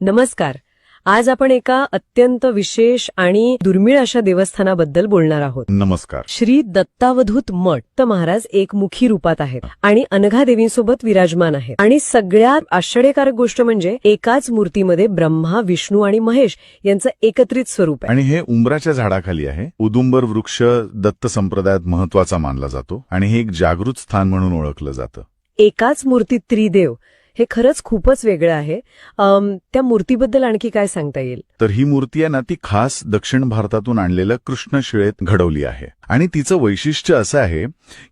नमस्कार. आज आपण एका अत्यंत विशेष आणि दुर्मिळ अशा देवस्थानाबद्दल बोलणार आहोत. नमस्कार. श्री दत्तावधूत मठ. दत्त महाराज एकमुखी रूपात आहेत आणि अनघा देवींसोबत विराजमान आहेत. आणि सगळ्यात आश्चर्यकारक गोष्ट म्हणजे एकाच मूर्तीमध्ये ब्रह्मा, विष्णू आणि महेश यांचं एकत्रित स्वरूप आहे. आणि हे उंबराच्या झाडाखाली आहे. औदुंबर वृक्ष दत्त संप्रदायात महत्वाचा मानला जातो आणि हे एक जागृत स्थान म्हणून ओळखलं जातं. एकाच मूर्तीत त्रिदेव हे खरंच खूपच वेगळं आहे. त्या मूर्तीबद्दल आणखी काय सांगता येईल? तर ही मूर्ती आहे ना, ती खास दक्षिण भारतातून आणलेल्या कृष्णशिळेत घडवली आहे. आणि तिचं वैशिष्ट्य असं आहे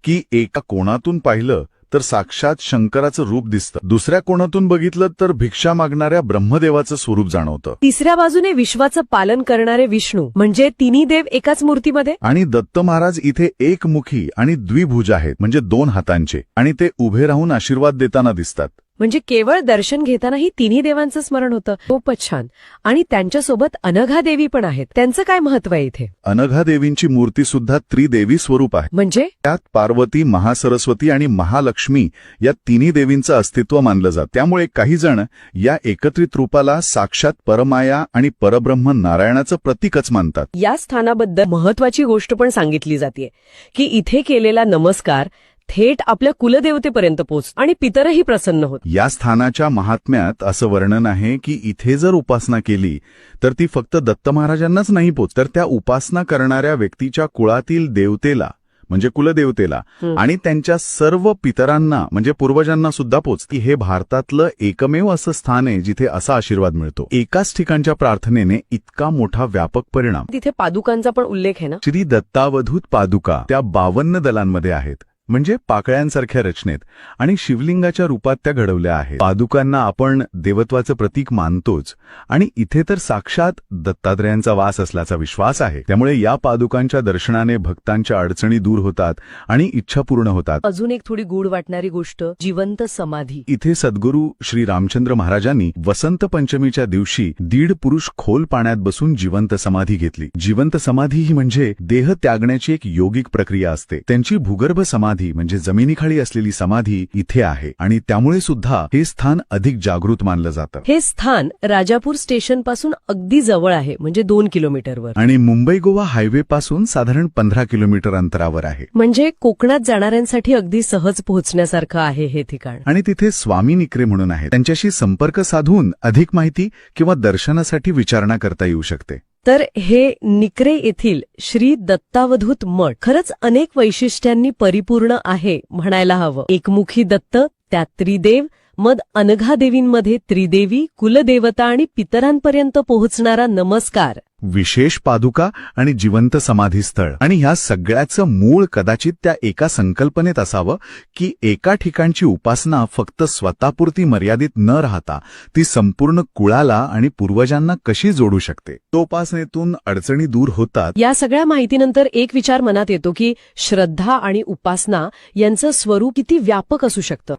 की एका कोणातून पाहिलं तर साक्षात शंकराचं रूप दिसतं, दुसऱ्या कोणातून बघितलं तर भिक्षा मागणाऱ्या ब्रह्मदेवाचं स्वरूप जाणवतं, तिसऱ्या बाजूने विश्वाचं पालन करणारे विष्णू, म्हणजे तिन्ही देव एकाच मूर्तीमध्ये. आणि दत्त महाराज इथे एकमुखी आणि द्विभुज आहेत, म्हणजे दोन हातांचे, आणि ते उभे राहून आशीर्वाद देताना दिसतात. म्हणजे केवळ दर्शन घेतानाही तिन्ही देवांचं स्मरण होतं. खूपच छान. आणि त्यांच्यासोबत अनघा देवी पण आहेत. त्यांचं काय महत्व आहे इथे? अनघा देवींची मूर्ती सुद्धा त्रिदेवी स्वरूप आहे. म्हणजे त्यात पार्वती, महासरस्वती आणि महालक्ष्मी या तिन्ही देवींचं अस्तित्व मानलं जातं. त्यामुळे काही जण या एकत्रित रूपाला साक्षात परमाया आणि परब्रह्म नारायणाचं प्रतीकच मानतात. या स्थानाबद्दल महत्वाची गोष्ट पण सांगितली जाते की इथे केलेला नमस्कार थेट आपल्या कुलदेवतेपर्यंत पोहोच आणि पितरही प्रसन्न होत. या स्थानाच्या महात्म्यात असं वर्णन आहे की इथे जर उपासना केली तर ती फक्त दत्त महाराजांनाच नाही पोच, तर त्या उपासना करणाऱ्या व्यक्तीच्या कुळातील देवतेला म्हणजे कुलदेवतेला आणि त्यांच्या सर्व पितरांना म्हणजे पूर्वजांना सुद्धा पोचती. हे भारतातलं एकमेव असं स्थान आहे जिथे असा आशीर्वाद मिळतो. एकाच ठिकाणच्या प्रार्थनेने इतका मोठा व्यापक परिणाम. तिथे पादुकांचा पण उल्लेख आहे ना? श्री दत्तावधूत पादुका त्या 52 दलांमध्ये आहेत, म्हणजे पाकळ्यांसारख्या रचनेत, आणि शिवलिंगाच्या रूपात त्या घडवल्या आहेत. पादुकांना आपण देवत्वाचं प्रतीक मानतोच आणि इथे तर साक्षात दत्तात्रयांचा वास असल्याचा विश्वास आहे. त्यामुळे या पादुकांच्या दर्शनाने भक्तांच्या अडचणी दूर होतात आणि इच्छा पूर्ण होतात. अजून एक थोडी गूढ वाटणारी गोष्ट, जिवंत समाधी. इथे सद्गुरू श्री रामचंद्र महाराजांनी वसंत पंचमीच्या दिवशी 1.5 पुरुष खोल पाण्यात बसून जिवंत समाधी घेतली. जिवंत समाधी ही म्हणजे देह त्यागण्याची एक योगिक प्रक्रिया असते. त्यांची भूगर्भ समाधी म्हणजे जमिनीखाली असलेली समाधी इथे आहे आणि त्यामुळे सुद्धा हे स्थान अधिक जागृत मानलं जातं. हे स्थान राजापूर स्टेशन पासून अगदी जवळ आहे, म्हणजे 2 किलोमीटरवर, आणि मुंबई गोवा हायवे पासून साधारण 15 किलोमीटर अंतरावर आहे. म्हणजे कोकणात जाणाऱ्यांसाठी अगदी सहज पोहोचण्यासारखं आहे हे ठिकाण. आणि तिथे स्वामी निक्रे म्हणून आहेत, त्यांच्याशी संपर्क साधून अधिक माहिती किंवा दर्शनासाठी विचारणा करता येऊ शकते. तर हे निक्रे येथील श्री दत्तावधूत मठ खरंच अनेक वैशिष्ट्यांनी परिपूर्ण आहे म्हणायला हवं. एकमुखी दत्त, त्यात त्रिदेव, मग अनघा देवींमध्ये त्रिदेवी, कुलदेवता आणि पितरांपर्यंत पोहोचणारा नमस्कार, विशेष पादुका आणि जिवंत समाधीस्थळ. आणि ह्या सगळ्याचं मूळ कदाचित त्या एका संकल्पनेत असावं की एका ठिकाणची उपासना फक्त स्वतःपुरती मर्यादित न राहता ती संपूर्ण कुळाला आणि पूर्वजांना कशी जोडू शकते. तो उपासनेतून अडचणी दूर होतात. या सगळ्या माहितीनंतर एक विचार मनात येतो की श्रद्धा आणि उपासना यांचं स्वरूप किती व्यापक असू शकतं.